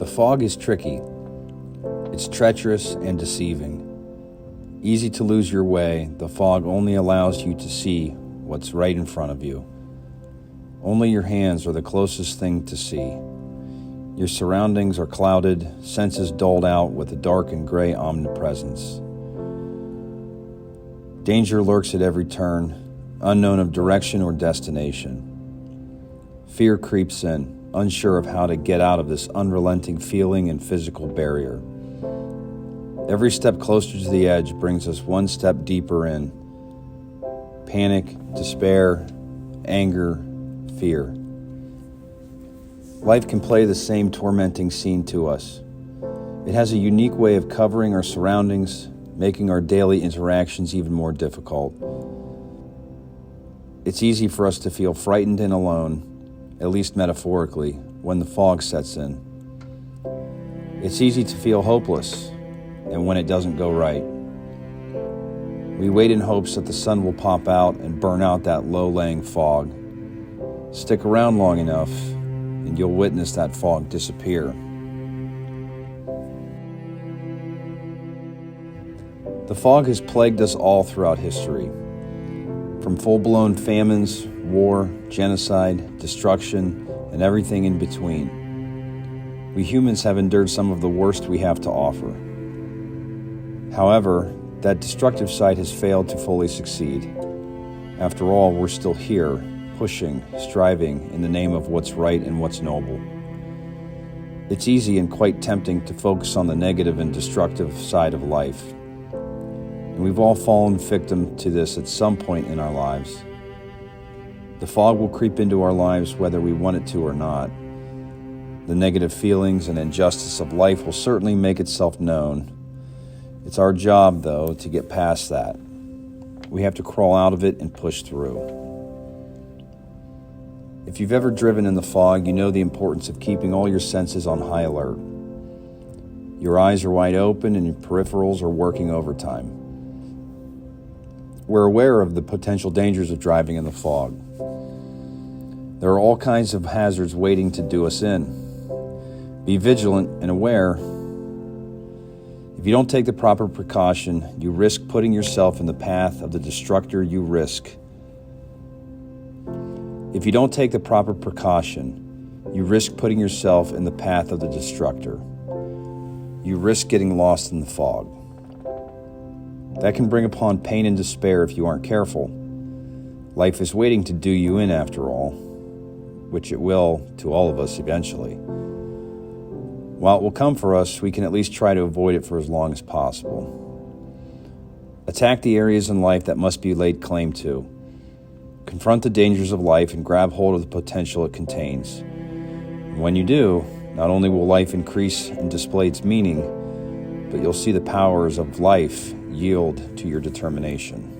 The fog is tricky. It's treacherous and deceiving. Easy to lose your way, the fog only allows you to see what's right in front of you. Only your hands are the closest thing to see. Your surroundings are clouded, senses dulled out with a dark and gray omnipresence. Danger lurks at every turn, unknown of direction or destination. Fear creeps in, unsure of how to get out of this unrelenting feeling and physical barrier. Every step closer to the edge brings us one step deeper in. Panic, despair, anger, fear. Life can play the same tormenting scene to us. It has a unique way of covering our surroundings, making our daily interactions even more difficult. It's easy for us to feel frightened and alone, at least metaphorically, when the fog sets in. It's easy to feel hopeless, and when it doesn't go right. We wait in hopes that the sun will pop out and burn out that low-laying fog. Stick around long enough, and you'll witness that fog disappear. The fog has plagued us all throughout history. From full-blown famines, war, genocide, destruction, and everything in between. We humans have endured some of the worst we have to offer. However, that destructive side has failed to fully succeed. After all, we're still here, pushing, striving in the name of what's right and what's noble. It's easy and quite tempting to focus on the negative and destructive side of life. And we've all fallen victim to this at some point in our lives. The fog will creep into our lives whether we want it to or not. The negative feelings and injustice of life will certainly make itself known. It's our job, though, to get past that. We have to crawl out of it and push through. If you've ever driven in the fog, you know the importance of keeping all your senses on high alert. Your eyes are wide open and your peripherals are working overtime. We're aware of the potential dangers of driving in the fog. There are all kinds of hazards waiting to do us in. Be vigilant and aware. If you don't take the proper precaution, you risk putting yourself in the path of the destructor you risk. If you don't take the proper precaution, you risk putting yourself in the path of the destructor. You risk getting lost in the fog. That can bring upon pain and despair if you aren't careful. Life is waiting to do you in after all, which it will to all of us eventually. While it will come for us, we can at least try to avoid it for as long as possible. Attack the areas in life that must be laid claim to. Confront the dangers of life and grab hold of the potential it contains. And when you do, not only will life increase and display its meaning, but you'll see the powers of life yield to your determination.